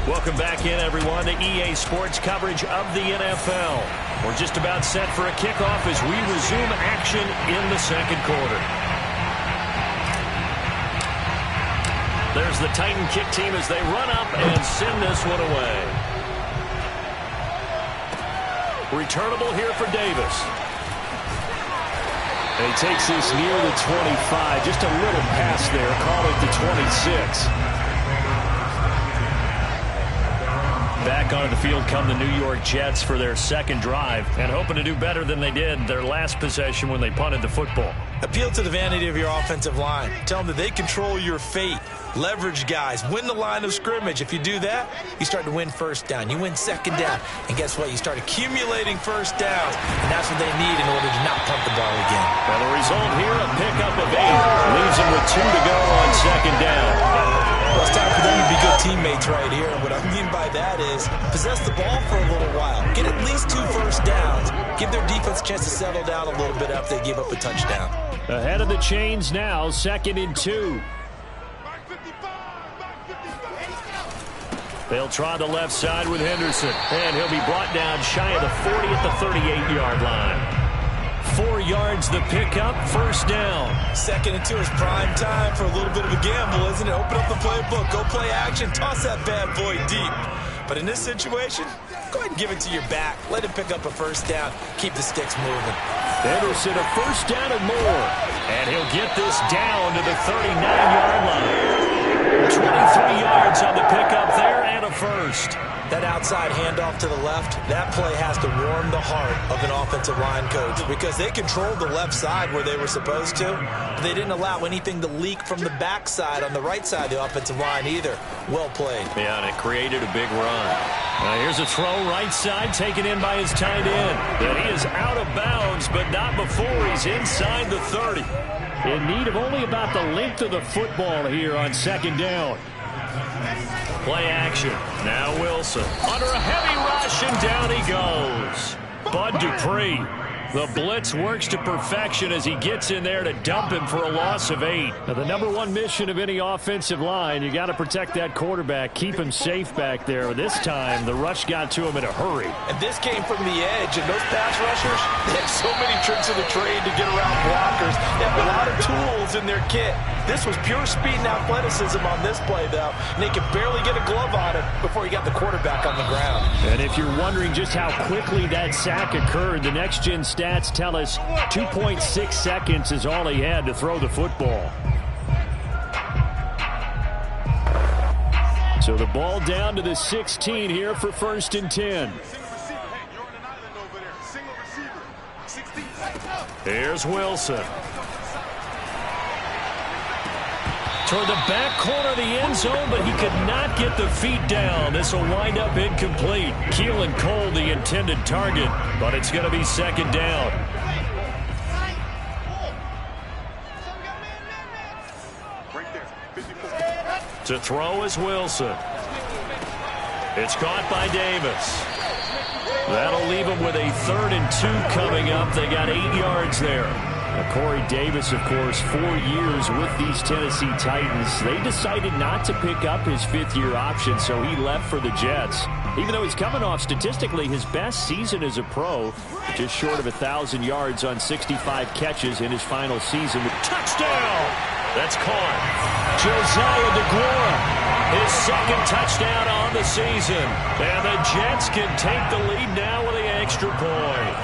Welcome back in, everyone, to EA Sports coverage of the NFL. We're just about set for a kickoff as we resume action in the second quarter. There's the Titan kick team as they run up and send this one away. Returnable here for Davis. And he takes this near the 25. Just a little pass there. Call it the 26. Back onto the field come the New York Jets for their second drive and hoping to do better than they did their last possession when they punted the football. Appeal to the vanity of your offensive line. Tell them that they control your fate. Leverage guys. Win the line of scrimmage. If you do that, you start to win first down. You win second down. And guess what? You start accumulating first downs. And that's what they need in order to not punt the ball again. And the result here, a pickup of 8. Leaves them with 2 to go on second down. Well, it's time for them to be good teammates right here. And what I mean by that is possess the ball for a little while. Get at least 2 first downs. Give their defense a chance to settle down a little bit after they give up a touchdown. Ahead of the chains now, 2nd and 2. They'll try the left side with Henderson. And he'll be brought down shy of the 40 at the 38-yard line. 4 yards the pickup, first down. 2nd and 2 is prime time for a little bit of a gamble, isn't it? Open up the playbook, go play action, toss that bad boy deep. But in this situation, go ahead and give it to your back. Let him pick up a first down. Keep the sticks moving. Henderson, a first down and more. And he'll get this down to the 39-yard line. 23 yards on the pickup there and a first. That outside handoff to the left, that play has to warm the heart of an offensive line coach because they controlled the left side where they were supposed to, but they didn't allow anything to leak from the backside on the right side of the offensive line either. Well played. Yeah, and it created a big run. Here's a throw right side taken in by his tight end. And he is out of bounds, but not before he's inside the 30. In need of only about the length of the football here on second down. Play action. Now Wilson. Under a heavy rush, and down he goes. Bud Dupree. The blitz works to perfection as he gets in there to dump him for a loss of 8. Now, the #1 mission of any offensive line, you got to protect that quarterback, keep him safe back there. This time, the rush got to him in a hurry. And this came from the edge, and those pass rushers, they have so many tricks of the trade to get around blockers. They have a lot of tools in their kit. This was pure speed and athleticism on this play, though, and they could barely get a glove on it before he got the quarterback on the ground. And if you're wondering just how quickly that sack occurred, the next-gen stats tell us 2.6 seconds is all he had to throw the football. So the ball down to the 16 here for 1st and 10. Here's Wilson. Toward the back corner of the end zone, but he could not get the feet down. This will wind up incomplete. Keelan Cole, the intended target, but it's going to be second down. To throw is Wilson. It's caught by Davis. That'll leave him with a 3rd and 2 coming up. They got 8 yards there. Now, Corey Davis, of course, 4 years with these Tennessee Titans. They decided not to pick up his 5th-year option, so he left for the Jets. Even though he's coming off statistically his best season as a pro, just short of 1,000 yards on 65 catches in his final season. Touchdown! That's caught. Josiah DeGuara, his 2nd touchdown on the season. And the Jets can take the lead now with an extra point.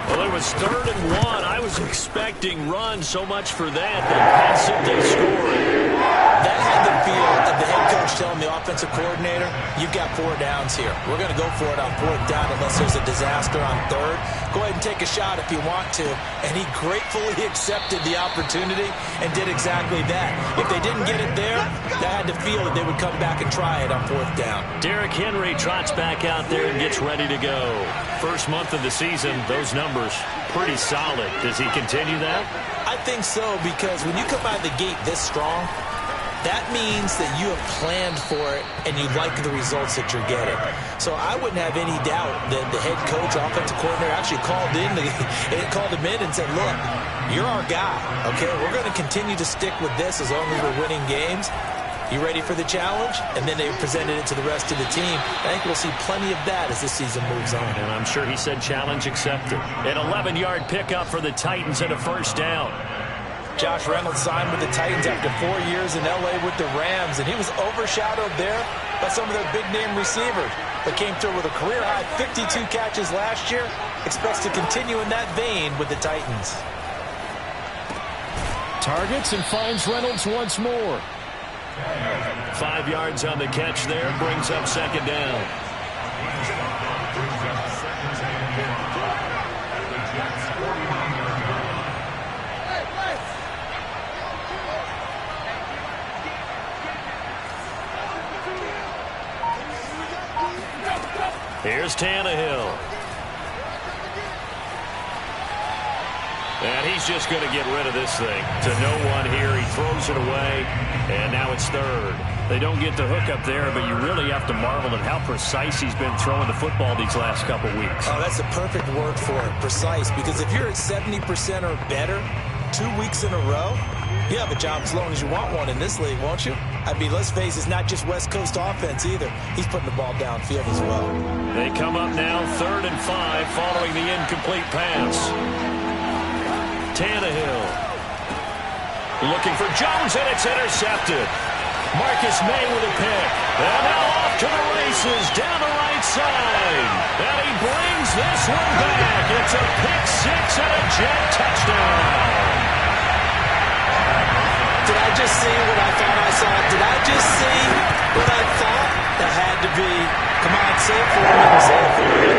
Well, it was 3rd and 1. I was expecting runs, so much for that. They pass it, they score. That had the feel of the head coach telling the offensive coordinator, you've got 4 downs here. We're going to go for it on 4th down unless there's a disaster on 3rd. Go ahead and take a shot if you want to. And he gratefully accepted the opportunity and did exactly that. If they didn't get it there, they had to feel that they would come back and try it on 4th down. Derrick Henry trots back out there and gets ready to go. First month of the season, those numbers pretty solid. Does he continue that? I think so, because when you come out of the gate this strong, that means that you have planned for it and you like the results that you're getting. So I wouldn't have any doubt that the head coach, offensive coordinator, actually called him in and said, look, you're our guy, okay? We're going to continue to stick with this as long as we're winning games. You ready for the challenge? And then they presented it to the rest of the team. I think we'll see plenty of that as the season moves on. And I'm sure he said challenge accepted. An 11-yard pickup for the Titans and a first down. Josh Reynolds signed with the Titans after 4 years in L.A. with the Rams, and he was overshadowed there by some of their big-name receivers, but came through with a career-high 52 catches last year. Expects to continue in that vein with the Titans. Targets and finds Reynolds once more. 5 yards on the catch there, brings up second down. Here's Tannehill. And he's just going to get rid of this thing to no one here. He throws it away, and now it's third. They don't get the hook up there, but you really have to marvel at how precise he's been throwing the football these last couple weeks. Oh, that's the perfect word for it, precise, because if you're at 70% or better 2 weeks in a row, you have a job as long as you want one in this league, won't you? I mean, let's face it, it's not just West Coast offense either. He's putting the ball downfield as well. They come up now 3rd and 5 following the incomplete pass. Tannehill looking for Jones, and it's intercepted. Marcus May with a pick. And now off to the races down the right side. And he brings this one back. It's a pick six and a jet touchdown. Did I just see what I thought I saw? Did I just see what I thought? That had to be. Come on, say it for me. Say it for me.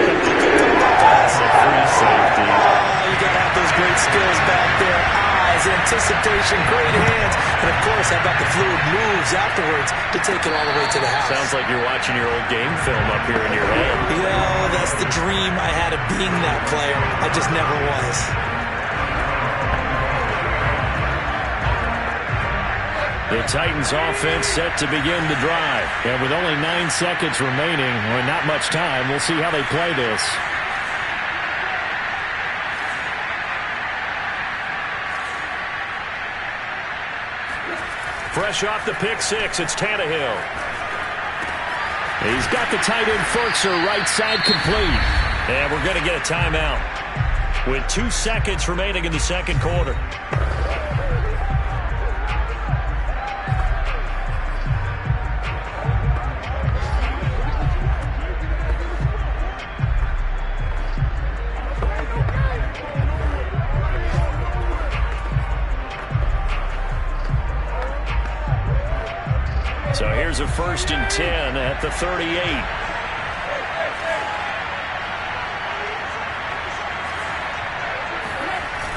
That's a free safety. Oh, you got to have those great skills back there. Eyes, anticipation, great hands. And, of course, how about the fluid moves afterwards to take it all the way to the house? Sounds like you're watching your old game film up here in your head. Yeah, that's the dream I had of being that player. I just never was. The Titans offense set to begin the drive. And with only 9 seconds remaining, or not much time, we'll see how they play this. Fresh off the pick six, it's Tannehill. He's got the tight end Ferkser right side complete. And we're going to get a timeout with 2 seconds remaining in the second quarter. So here's a 1st and 10 at the 38.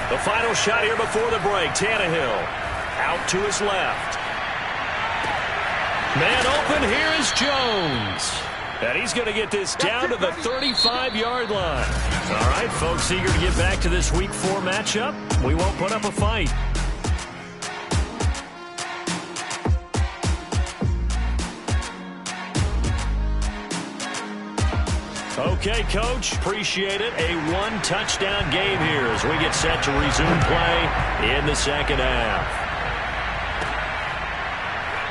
The final shot here before the break. Tannehill out to his left. Man open, here is Jones. And he's going to get this down to the 35-yard line. All right, folks, eager to get back to this Week 4 matchup. We won't put up a fight. Okay, Coach, appreciate it. A 1-touchdown game here as we get set to resume play in the second half.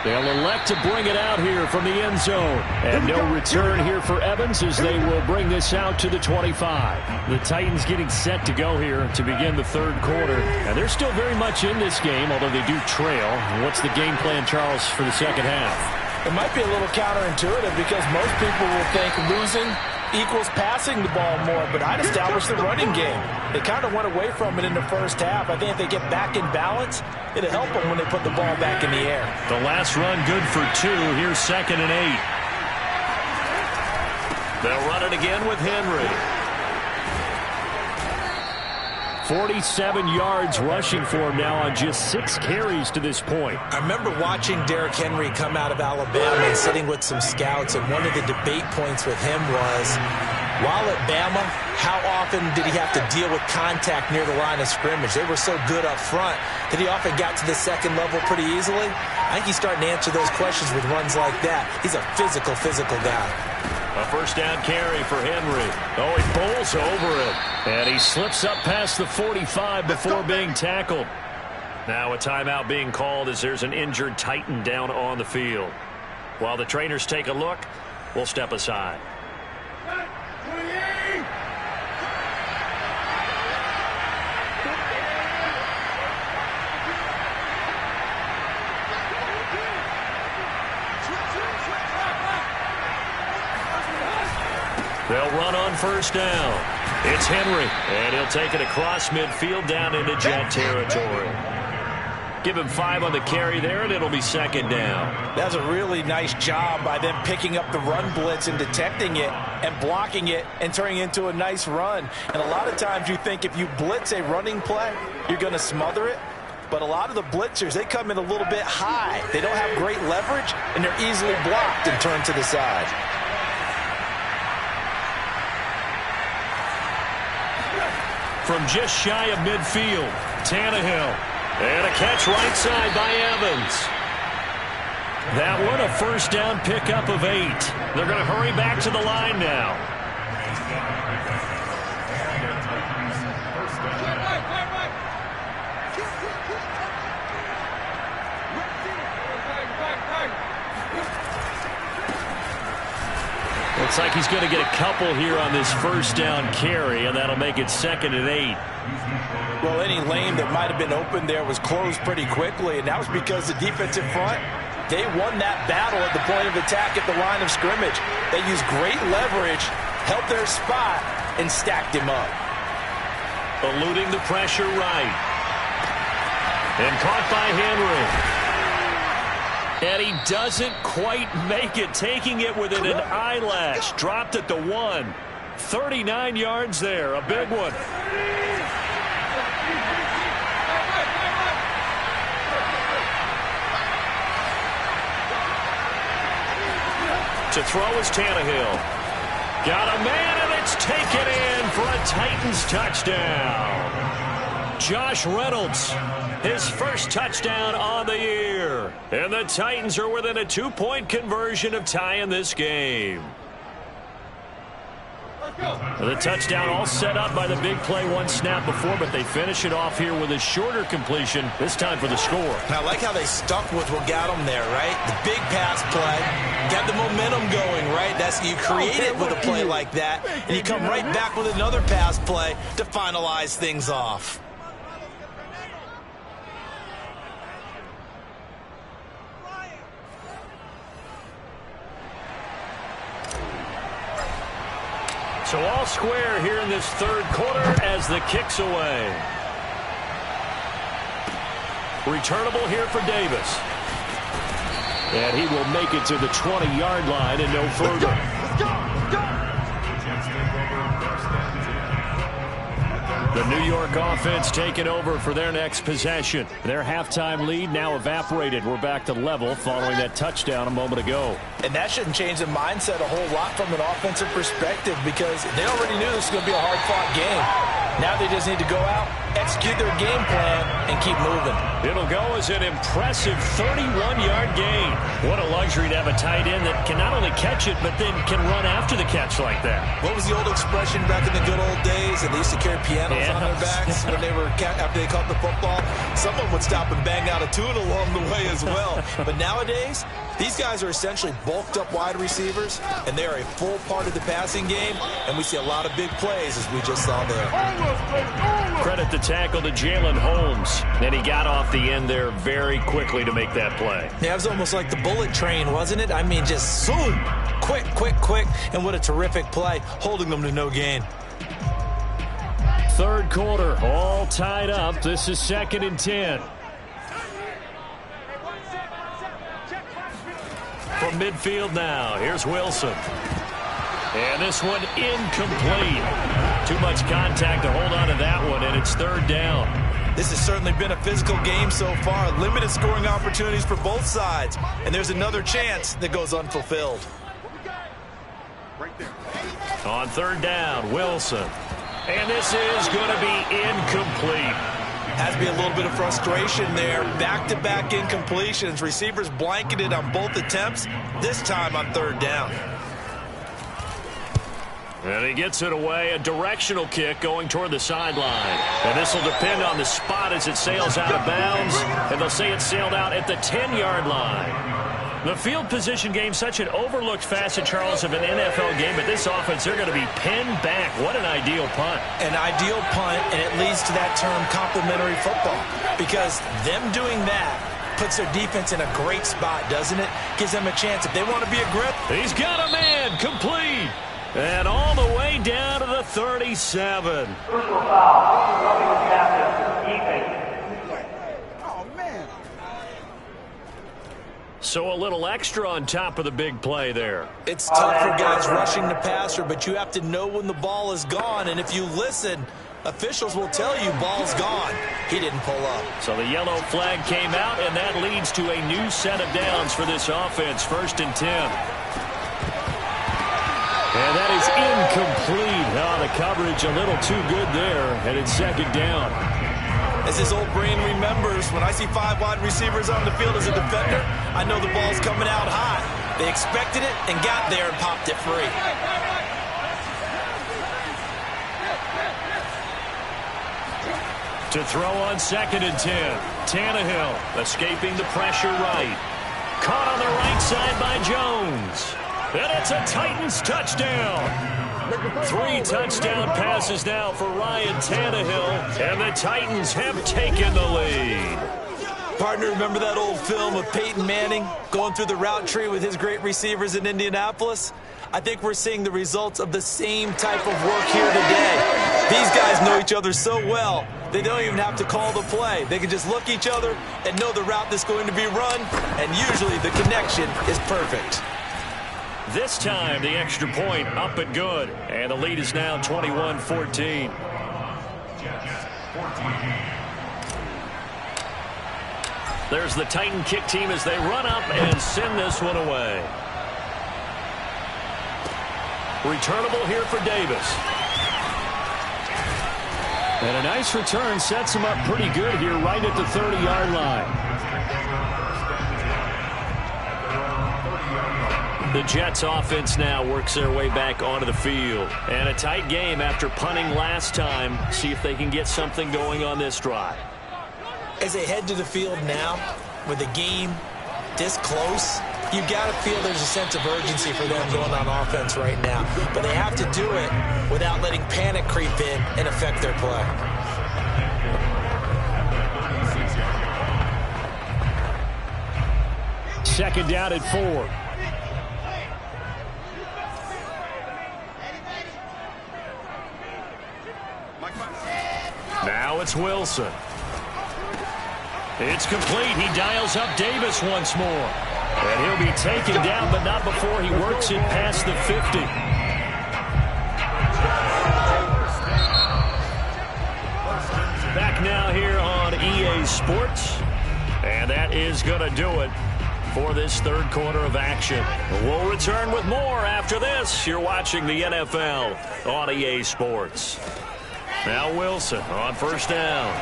They'll elect to bring it out here from the end zone. And no return here for Evans as they will bring this out to the 25. The Titans getting set to go here to begin the third quarter. And they're still very much in this game, although they do trail. What's the game plan, Charles, for the second half? It might be a little counterintuitive because most people will think losing equals passing the ball more, but I'd establish the running game. They kind of went away from it in the first half. I think if they get back in balance, it'll help them when they put the ball back in the air. The last run good for 2. Here's 2nd and 8. They'll run it again with Henry. 47 yards rushing for him now on just 6 carries to this point. I remember watching Derrick Henry come out of Alabama and sitting with some scouts, and one of the debate points with him was, while at Bama, how often did he have to deal with contact near the line of scrimmage? They were so good up front that he often got to the second level pretty easily. I think he's starting to answer those questions with runs like that. He's a physical guy. A first down carry for Henry. Oh, he bowls over it. And he slips up past the 45 before being tackled. Now a timeout being called as there's an injured Titan down on the field. While the trainers take a look, we'll step aside. They'll run on first down. It's Henry, and he'll take it across midfield down into Jet territory. Give him 5 on the carry there, and it'll be second down. That's a really nice job by them picking up the run blitz and detecting it and blocking it and turning it into a nice run. And a lot of times you think if you blitz a running play, you're going to smother it. But a lot of the blitzers, they come in a little bit high. They don't have great leverage, and they're easily blocked and turned to the side. From just shy of midfield, Tannehill. And a catch right side by Evans. That one a first down pickup of 8. They're going to hurry back to the line now. Looks like he's going to get a couple here on this first down carry, and that'll make it 2nd and 8. Well, any lane that might have been open there was closed pretty quickly, and that was because the defensive front, they won that battle at the point of attack at the line of scrimmage. They used great leverage, held their spot, and stacked him up. Eluding the pressure right. And caught by Henry. And he doesn't quite make it, taking it within an eyelash. Dropped at the 1. 39 yards there, a big one. To throw is Tannehill. Got a man, and it's taken in for a Titans touchdown. Josh Reynolds, his first touchdown on the year. And the Titans are within a 2-point conversion of tying this game. The touchdown all set up by the big play one snap before, but they finish it off here with a shorter completion, this time for the score. And I like how they stuck with what got them there, right? The big pass play, got the momentum going, right? That's you create it with a play like that, and you come right back with another pass play to finalize things off. So all square here in this third quarter as the kick's away. Returnable here for Davis. And he will make it to the 20-yard line and no further. The New York offense taking over for their next possession. Their halftime lead now evaporated. We're back to level following that touchdown a moment ago. And that shouldn't change the mindset a whole lot from an offensive perspective because they already knew this was going to be a hard-fought game. Now they just need to go out, execute their game plan, and keep moving. It'll go as an impressive 31-yard gain. What a luxury to have a tight end that can not only catch it, but then can run after the catch like that. What was the old expression back in the good old days? And they used to carry pianos on their backs when they were after they caught the football. Someone would stop and bang out a tune along the way as well. But nowadays, these guys are essentially bulked up wide receivers, and they are a full part of the passing game, and we see a lot of big plays as we just saw there. Credit the tackle to Jalen Holmes, and he got off the end there very quickly to make that play. Yeah, it was almost like the bullet train, wasn't it? I mean, just zoom, quick, quick, quick, and what a terrific play, holding them to no gain. Third quarter, all tied up. This is 2nd and 10. From midfield now, here's Wilson. And this one incomplete. Too much contact to hold on to that one, and it's 3rd down. This has certainly been a physical game so far. Limited scoring opportunities for both sides. And there's another chance that goes unfulfilled. On 3rd down, Wilson. And this is going to be incomplete. Has to be a little bit of frustration there. Back-to-back incompletions. Receivers blanketed on both attempts, this time on 3rd down. And he gets it away, a directional kick going toward the sideline. And this will depend on the spot as it sails out of bounds. And they'll say it sailed out at the 10-yard line. The field position game, such an overlooked facet, Charles, of an NFL game. But this offense, they're going to be pinned back. What an ideal punt. An ideal punt, and it leads to that term complementary football. Because them doing that puts their defense in a great spot, doesn't it? Gives them a chance if they want to be aggressive. He's got a man complete. And all the way down to the 37. Personal foul. Defense. So a little extra on top of the big play there. It's tough for guys rushing the passer, but you have to know when the ball is gone. And if you listen, officials will tell you ball's gone. He didn't pull up. So the yellow flag came out, and that leads to a new set of downs for this offense. 1st and 10. And that is incomplete. Oh, the coverage a little too good there, and it's 2nd down. As his old brain remembers, when I see 5 wide receivers on the field as a defender, I know the ball's coming out high. They expected it and got there and popped it free. To throw on 2nd and 10. Tannehill escaping the pressure right. Caught on the right side by Jones. And it's a Titans touchdown. 3 touchdown passes now for Ryan Tannehill, and the Titans have taken the lead. Partner, remember that old film of Peyton Manning going through the route tree with his great receivers in Indianapolis? I think we're seeing the results of the same type of work here today. These guys know each other so well, they don't even have to call the play. They can just look each other and know the route that's going to be run, and usually the connection is perfect. This time, the extra point up and good. And the lead is now 21-14. There's the Titan kick team as they run up and send this one away. Returnable here for Davis. And a nice return sets him up pretty good here right at the 30-yard line. The Jets offense now works their way back onto the field. And a tight game after punting last time. See if they can get something going on this drive. As they head to the field now, with the game this close, you got to feel there's a sense of urgency for them going on offense right now. But they have to do it without letting panic creep in and affect their play. Second down at 4. Now it's Wilson. It's complete. He dials up Davis once more. And he'll be taken down, but not before he works it past the 50. Back now here on EA Sports. And that is going to do it for this 3rd quarter of action. We'll return with more after this. You're watching the NFL on EA Sports. Now Wilson on 1st down.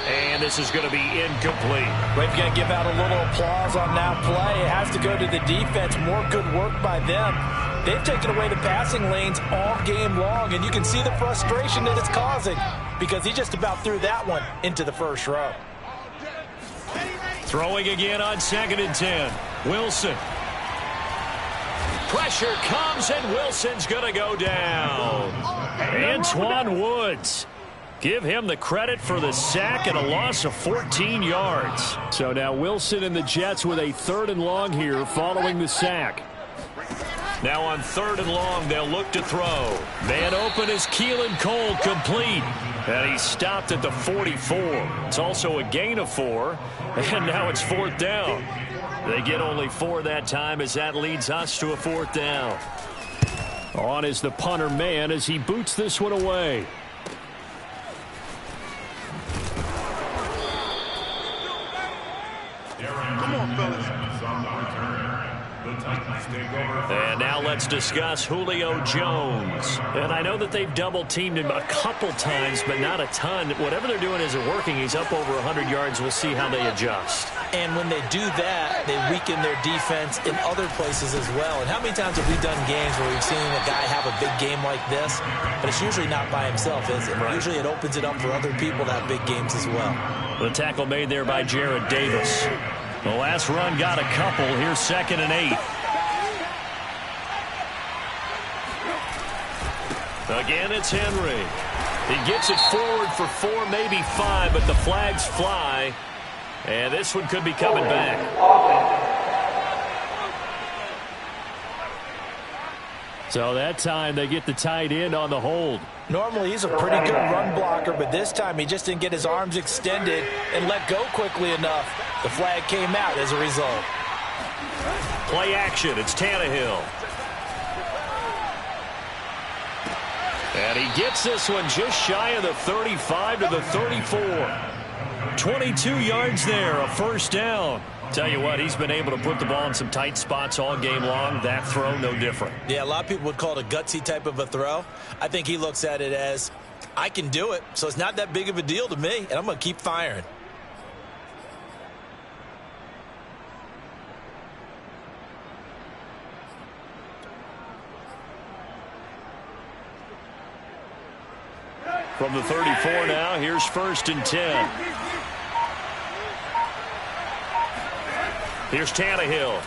And this is going to be incomplete. We've got to give out a little applause on that play. It has to go to the defense. More good work by them. They've taken away the passing lanes all game long, and you can see the frustration that it's causing because he just about threw that one into the 1st row. Throwing again on 2nd and 10. Wilson. Pressure comes, and Wilson's going to go down. Antoine Woods. Give him the credit for the sack and a loss of 14 yards. So now Wilson and the Jets with a 3rd and long here following the sack. Now on 3rd and long, they'll look to throw. Man open is Keelan Cole, complete. And he stopped at the 44. It's also a gain of 4. And now it's 4th down. They get only 4 that time as that leads us to a 4th down. On is the punter man as he boots this one away. Come on, fellas. And now let's discuss Julio Jones. And I know that they've double-teamed him a couple times, but not a ton. Whatever they're doing isn't working. He's up over 100 yards. We'll see how they adjust. And when they do that, they weaken their defense in other places as well. And how many times have we done games where we've seen a guy have a big game like this, but it's usually not by himself, is it? Right. Usually it opens it up for other people to have big games as well. The tackle made there by Jared Davis. The last run got a couple. Here's 2nd and 8. Again, it's Henry. He gets it forward for 4, maybe 5, but the flags fly. And this one could be coming back. So that time they get the tight end on the hold. Normally he's a pretty good run blocker, but this time he just didn't get his arms extended and let go quickly enough. The flag came out as a result. Play action. It's Tannehill. And he gets this one just shy of the 35 to the 34. 22 yards there, a first down. Tell you what, he's been able to put the ball in some tight spots all game long. That throw, no different. Yeah, a lot of people would call it a gutsy type of a throw. I think he looks at it as, I can do it, so it's not that big of a deal to me, and I'm going to keep firing. From the 34 now, here's 1st and 10. Here's Tannehill.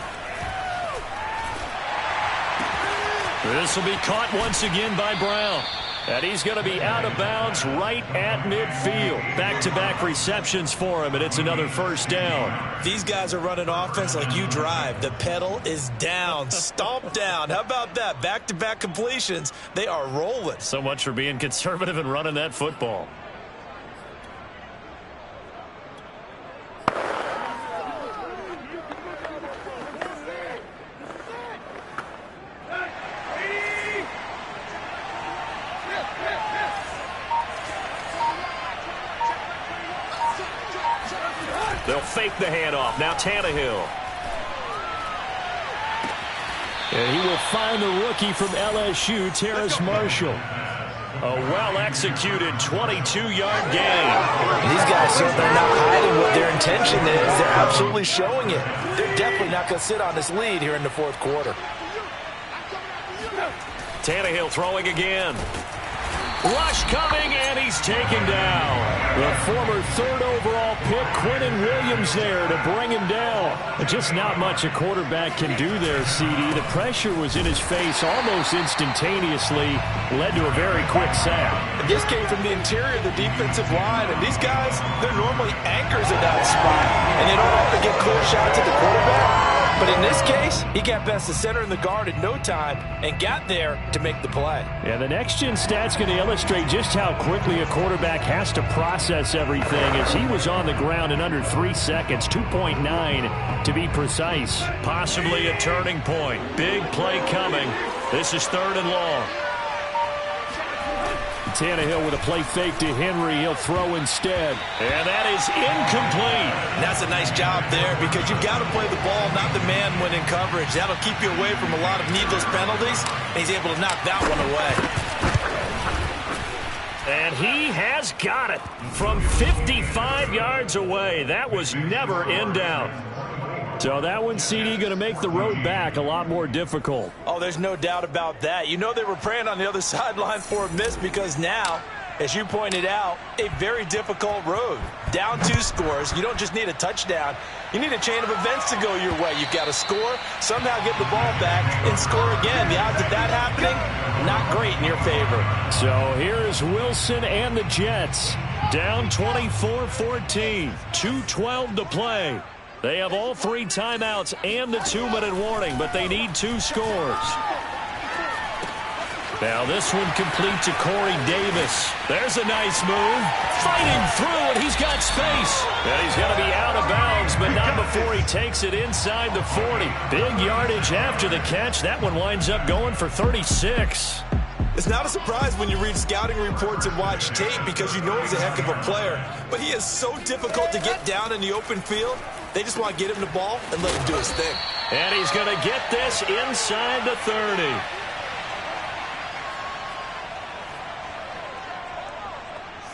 This will be caught once again by Brown. And he's going to be out of bounds right at midfield. Back-to-back receptions for him, and it's another first down. These guys are running offense like you drive. The pedal is down, stomp down. How about that? Back-to-back completions. They are rolling. So much for being conservative and running that football. They'll fake the handoff. Now Tannehill. And he will find the rookie from LSU, Terrace Marshall. A well-executed 22-yard gain. These guys certainly are not hiding what their intention is. They're absolutely showing it. They're definitely not going to sit on this lead here in the 4th quarter. Tannehill throwing again. Rush coming, and he's taken down. The former 3rd overall pick, Quinnen Williams, there to bring him down. Just not much a quarterback can do there, CD. The pressure was in his face almost instantaneously, led to a very quick sack. And this came from the interior of the defensive line, and these guys, they're normally anchors in that spot, and they don't often get clear shots at the quarterback. But in this case, he got past the center and the guard in no time and got there to make the play. Yeah, the next-gen stat's going to illustrate just how quickly a quarterback has to process everything, as he was on the ground in under 3 seconds, 2.9 to be precise. Possibly a turning point. Big play coming. This is 3rd and long. Tannehill with a play fake to Henry. He'll throw instead. And that is incomplete. And that's a nice job there, because you've got to play the ball, not the man when in coverage. That'll keep you away from a lot of needless penalties. And he's able to knock that one away. And he has got it from 55 yards away. That was never in doubt. So that one, CD, going to make the road back a lot more difficult. Oh, there's no doubt about that. You know they were praying on the other sideline for a miss, because now, as you pointed out, a very difficult road. Down 2 scores. You don't just need a touchdown. You need a chain of events to go your way. You've got to score, somehow get the ball back, and score again. The odds of that happening, not great in your favor. So here's Wilson and the Jets. Down 24-14. 2:12 to play. They have all 3 timeouts and the 2-minute warning, but they need 2 scores. Now this one complete to Corey Davis. There's a nice move. Fighting through, and he's got space. And he's going to be out of bounds, but not before he takes it inside the 40. Big yardage after the catch. That one winds up going for 36. It's not a surprise when you read scouting reports and watch tape, because you know he's a heck of a player. But he is so difficult to get down in the open field. They just want to get him the ball and let him do his thing. And he's going to get this inside the 30.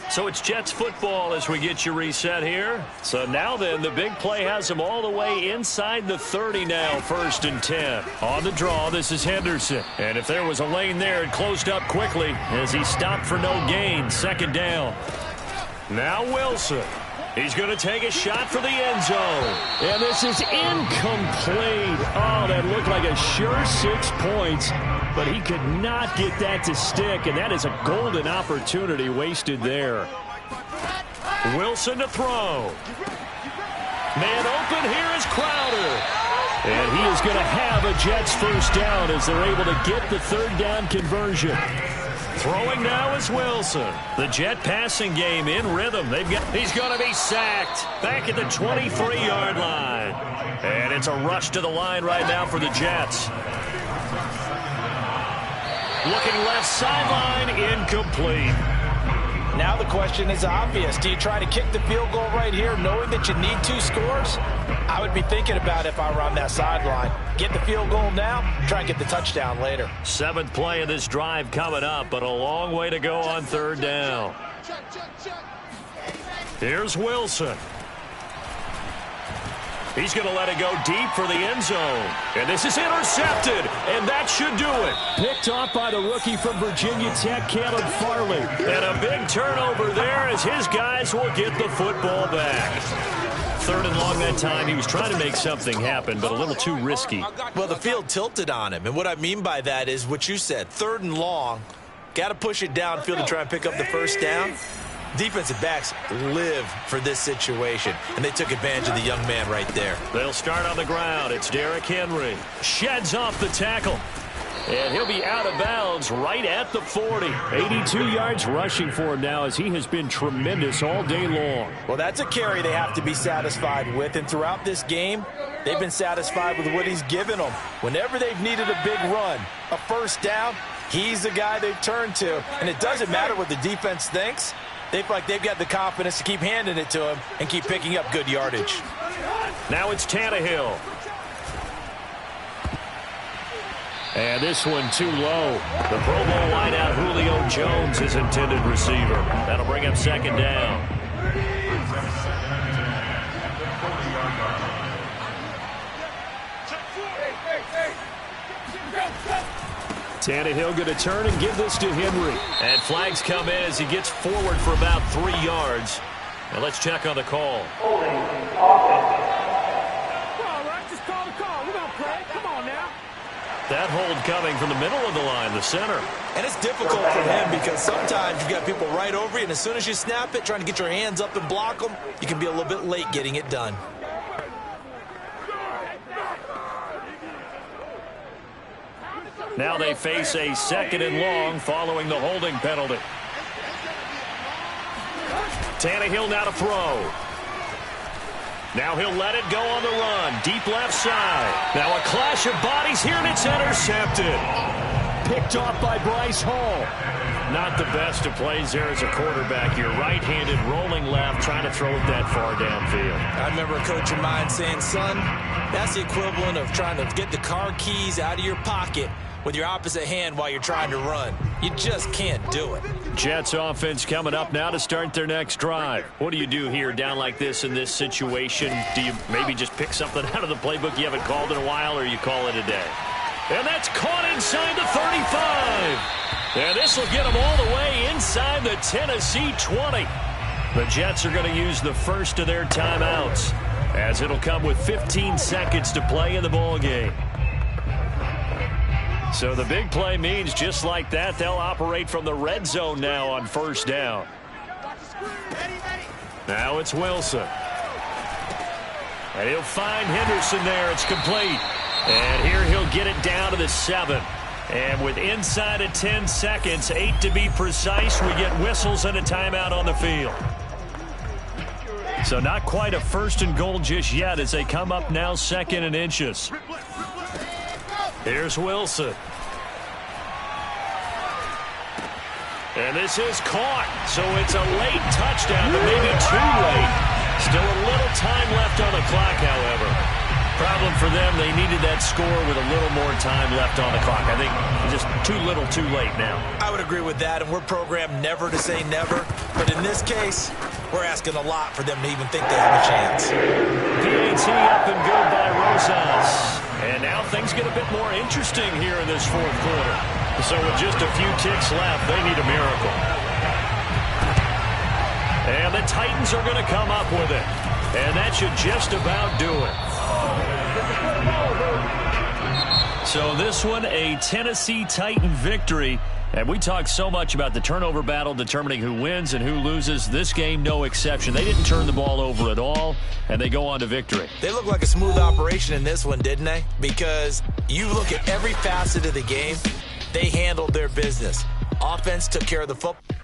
So it's Jets football as we get you reset here. So now then, the big play has them all the way inside the 30 now, 1st and 10. On the draw, this is Henderson. And if there was a lane there, it closed up quickly as he stopped for no gain. 2nd down. Now Wilson. He's going to take a shot for the end zone. And this is incomplete. Oh, that looked like a sure 6 points. But he could not get that to stick, and that is a golden opportunity wasted there. Wilson to throw. Man open, here is Crowder. And he is going to have a Jets 1st down as they're able to get the 3rd down conversion. Throwing now is Wilson. The Jet passing game in rhythm. He's going to be sacked back at the 23-yard line. And it's a rush to the line right now for the Jets. Looking left sideline, incomplete. Now the question is obvious. Do you try to kick the field goal right here knowing that you need 2 scores? I would be thinking about it if I were on that sideline. Get the field goal now, try and get the touchdown later. 7th play of this drive coming up, but a long way to go on 3rd down. Here's Wilson. He's going to let it go deep for the end zone. And this is intercepted, and that should do it. Picked off by the rookie from Virginia Tech, Caleb Farley. And a big turnover there as his guys will get the football back. 3rd and long that time. He was trying to make something happen, but a little too risky. Well, the field tilted on him, and what I mean by that is what you said. 3rd and long, got to push it downfield to try and pick up the 1st down. Defensive backs live for this situation, and they took advantage of the young man right there. They'll start on the ground. It's Derrick Henry. Sheds off the tackle. And he'll be out of bounds right at the 40. 82 yards rushing for him now as he has been tremendous all day long. Well, that's a carry they have to be satisfied with. And throughout this game, they've been satisfied with what he's given them. Whenever they've needed a big run, a 1st down, he's the guy they've turned to. And it doesn't matter what the defense thinks. They feel like they've got the confidence to keep handing it to him and keep picking up good yardage. Now it's Tannehill. And this one too low. The Pro Bowl wideout Julio Jones is intended receiver. That'll bring up 2nd down. Tannehill going to turn and give this to Henry. And flags come in as he gets forward for about 3 yards. Now let's check on the call. Holding offense. All right, just call the call. We're going to play. Come on now. That hold coming from the middle of the line, the center. And it's difficult for him because sometimes you've got people right over you, and as soon as you snap it, trying to get your hands up and block them, you can be a little bit late getting it done. Now they face a 2nd and long following the holding penalty. Tannehill now to throw. Now he'll let it go on the run. Deep left side. Now a clash of bodies here, and it's intercepted. Picked off by Bryce Hall. Not the best of plays there as a quarterback. You're right-handed, rolling left, trying to throw it that far downfield. I remember a coach of mine saying, son, that's the equivalent of trying to get the car keys out of your pocket with your opposite hand while you're trying to run. You just can't do it. Jets offense coming up now to start their next drive. What do you do here down like this in this situation? Do you maybe just pick something out of the playbook you haven't called in a while, or you call it a day? And that's caught inside the 35. And this will get them all the way inside the Tennessee 20. The Jets are going to use the first of their timeouts, as it'll come with 15 seconds to play in the ball game. So the big play means just like that, they'll operate from the red zone now on 1st down. Now it's Wilson. And he'll find Henderson there. It's complete. And here he'll get it down to the 7. And with inside of 10 seconds, 8 to be precise, we get whistles and a timeout on the field. So not quite a 1st and goal just yet as they come up now 2nd and inches. Here's Wilson. And this is caught. So it's a late touchdown, but maybe too late. Still a little time left on the clock, however. Problem for them, they needed that score with a little more time left on the clock. I think just too little too late now. I would agree with that, and we're programmed never to say never. But in this case, we're asking a lot for them to even think they have a chance. PAT up and good by Rosas. And now things get a bit more interesting here in this fourth quarter. So with just a few ticks left, they need a miracle. And the Titans are going to come up with it. And that should just about do it. So this one, a Tennessee Titan victory. And we talk so much about the turnover battle determining who wins and who loses. This game, no exception. They didn't turn the ball over at all, and they go on to victory. They look like a smooth operation in this one, didn't they? Because you look at every facet of the game, they handled their business. Offense took care of the football.